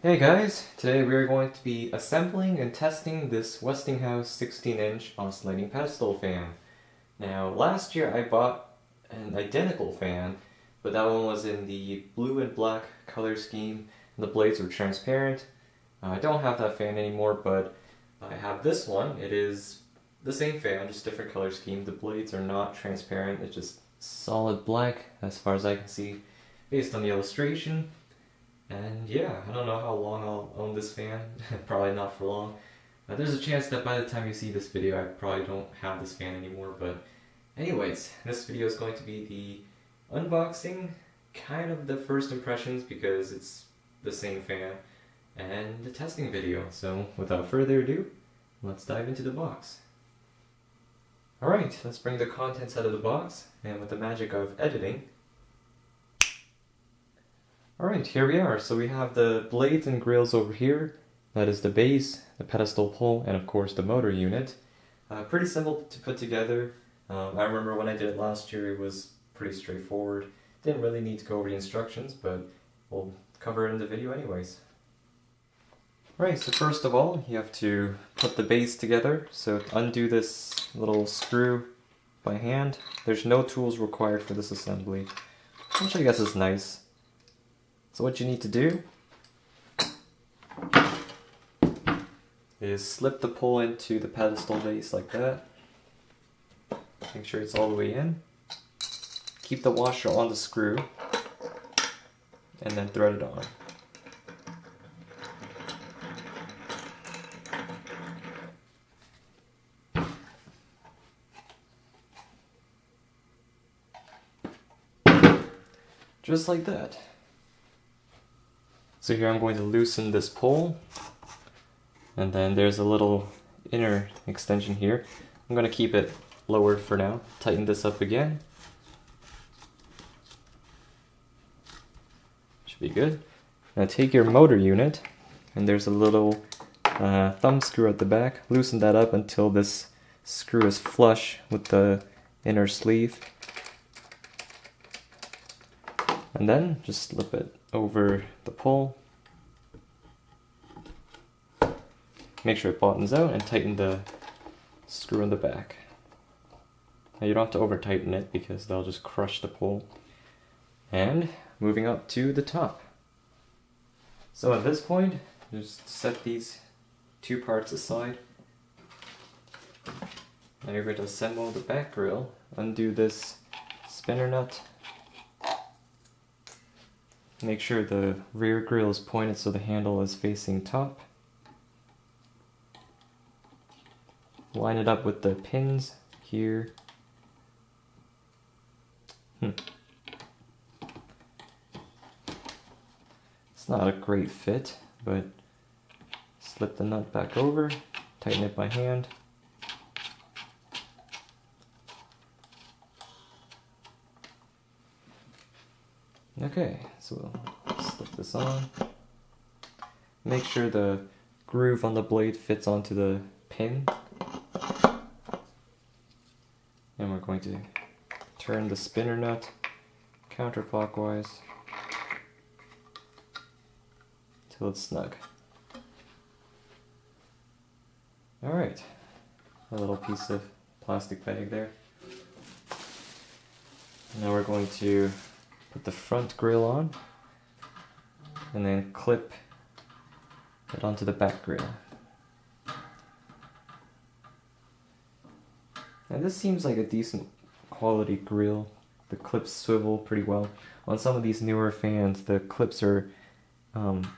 Hey guys, today we are going to be assembling and testing this Westinghouse 16-inch oscillating pedestal fan. Now, last year I bought an identical fan, but that one was in the blue and black color scheme, and the blades were transparent. I don't have that fan anymore, but I have this one. It is the same fan, just different color scheme. The blades are not transparent, it's just solid black as far as I can see based on the illustration. And yeah, I don't know how long I'll own this fan. Probably not for long. There's a chance that by the time you see this video, I probably don't have this fan anymore. But anyways, this video is going to be the unboxing, kind of the first impressions because it's the same fan, and the testing video. So without further ado, let's dive into the box. Alright, let's bring the contents out of the box, and with the magic of editing, alright, here we are. So we have the blades and grills over here. That is the base, the pedestal pole, and of course the motor unit. Pretty simple to put together. I remember when I did it last year, it was pretty straightforward. Didn't really need to go over the instructions, but we'll cover it in the video anyways. Alright, so first of all, you have to put the base together. So to undo this little screw by hand. There's no tools required for this assembly, which I guess is nice. So what you need to do is slip the pole into the pedestal base like that. Make sure it's all the way in. Keep the washer on the screw and then thread it on. Just like that. So here I'm going to loosen this pole, and then there's a little inner extension here. I'm going to keep it lowered for now. Tighten this up again. Should be good. Now take your motor unit, and there's a little thumb screw at the back. Loosen that up until this screw is flush with the inner sleeve. And then just slip it over the pole. Make sure it bottoms out and tighten the screw in the back. Now you don't have to over tighten it because they'll just crush the pole. And moving up to the top. So at this point, just set these two parts aside. Now you're going to assemble the back grill. Undo this spinner nut. Make sure the rear grill is pointed so the handle is facing top. Line it up with the pins here. It's not a great fit, but slip the nut back over, tighten it by hand. Okay, so we'll slip this on. Make sure the groove on the blade fits onto the pin. And we're going to turn the spinner nut counterclockwise till it's snug. Alright, a little piece of plastic bag there. Now we're going to put the front grill on and then clip it onto the back grill. Now this seems like a decent quality grill. The clips swivel pretty well. On some of these newer fans, the clips are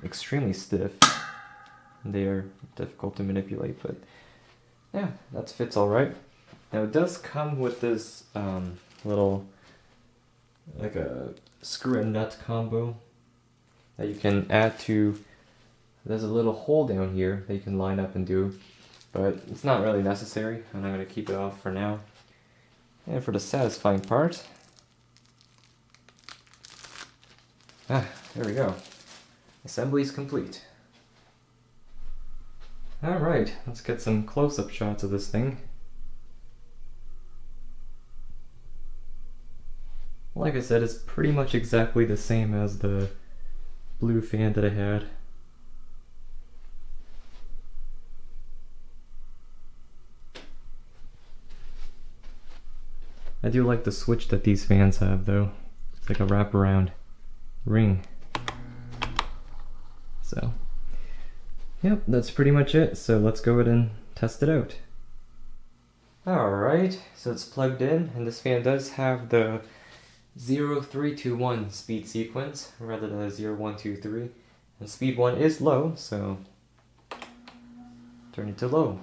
extremely stiff. They are difficult to manipulate, but yeah, that fits alright. Now it does come with this little, like a screw and nut combo that you can add to. There's a little hole down here that you can line up and do, but it's not really necessary, and I'm going to keep it off for now. And for the satisfying part, there we go. Assembly is complete. Alright, let's get some close-up shots of this thing. Like I said, it's pretty much exactly the same as the blue fan that I had. I do like the switch that these fans have though. It's like a wraparound ring. So, yep, that's pretty much it. So let's go ahead and test it out. Alright, so it's plugged in, and this fan does have the 0-3-2-1 speed sequence rather than a 0-1-2-3. And speed 1 is low, so turn it to low.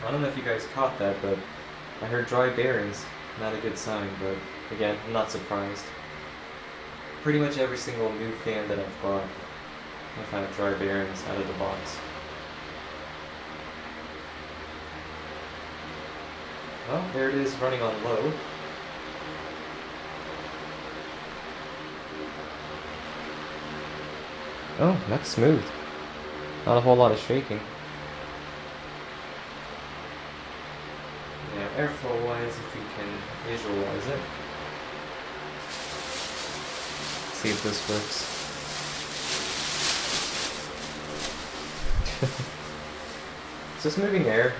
I don't know if you guys caught that, but I heard dry bearings. Not a good sign, but again, I'm not surprised. Pretty much every single new fan that I've bought, I've had dry bearings out of the box. Well, there it is running on low. Oh, that's smooth. Not a whole lot of shaking. Now, airflow wise, if you can visualize it. See if this works. It's just moving air,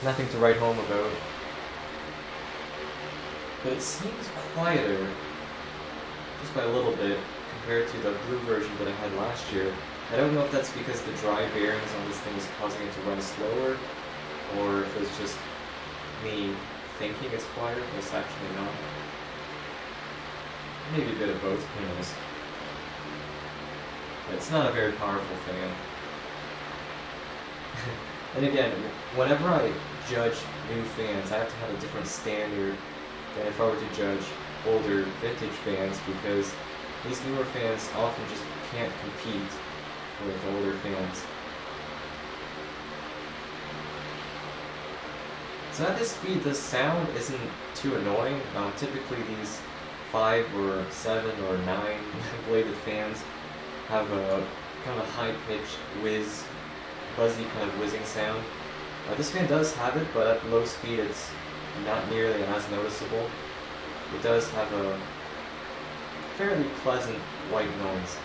nothing to write home about. But it seems quieter, just by a little bit, compared to the blue version that I had last year. I don't know if that's because the dry bearings on this thing is causing it to run slower, or if it's just me thinking it's quieter, but it's actually not. Maybe a bit of both, who knows. But it's not a very powerful fan. And again, whenever I judge new fans, I have to have a different standard than if I were to judge older vintage fans, because these newer fans often just can't compete with older fans. So at this speed, the sound isn't too annoying. Typically these 5 or 7 or 9 bladed fans have a kind of a high-pitched whiz, buzzy kind of whizzing sound. This fan does have it, but at low speed it's not nearly as noticeable. It does have a fairly pleasant white noise.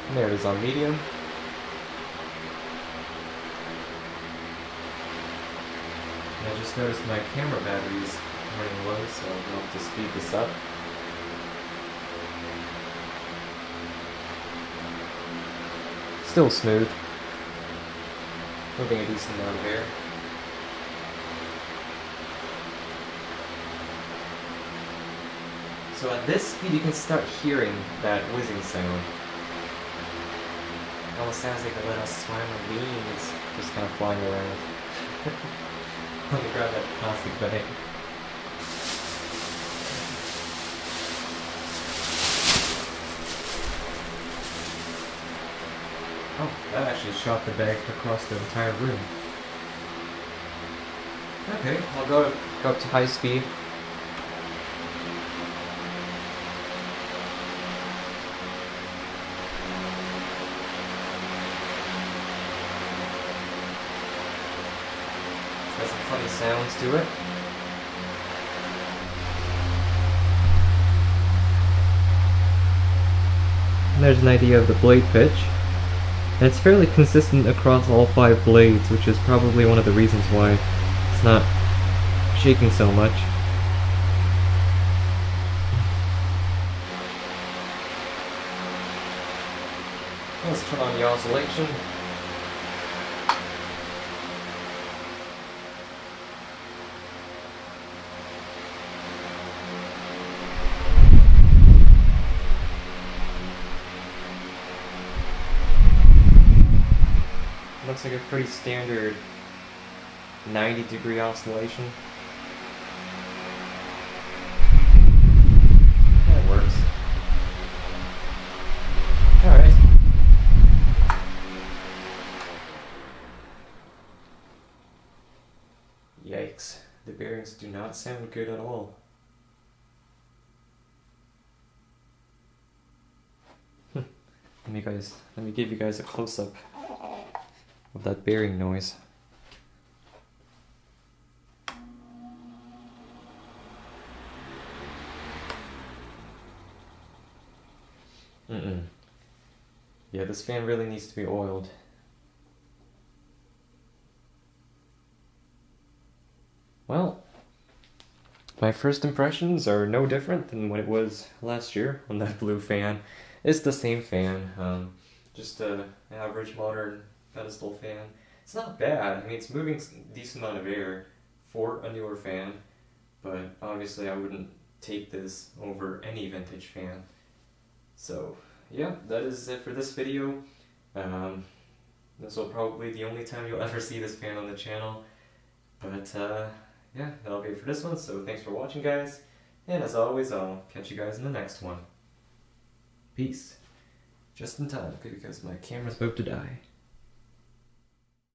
And there it is on medium. And I just noticed my camera battery is running low, so I'll have to speed this up. Still smooth. Moving a decent amount of air. So at this speed you can start hearing that whizzing sound. It almost sounds like a little swarm of bees just kind of flying around. Let me grab that plastic bag. Oh, that actually shot the bag across the entire room. Okay, I'll go up to high speed. It's got some funny sounds to it. And there's an idea of the blade pitch. And it's fairly consistent across all 5 blades, which is probably one of the reasons why it's not shaking so much. Let's turn on the oscillation. Looks like a pretty standard 90-degree oscillation. That works. Alright. Yikes. The bearings do not sound good at all. Let me give you guys a close-up of that bearing noise. Yeah, this fan really needs to be oiled. Well, my first impressions are no different than what it was last year on that blue fan. It's the same fan, just an average modern pedestal fan. It's not bad. I mean, it's moving a decent amount of air for a newer fan, but obviously I wouldn't take this over any vintage fan. So, yeah, that is it for this video. This will probably be the only time you'll ever see this fan on the channel. But, yeah, that'll be it for this one, so thanks for watching, guys. And as always, I'll catch you guys in the next one. Peace. Just in time, because my camera's about to die.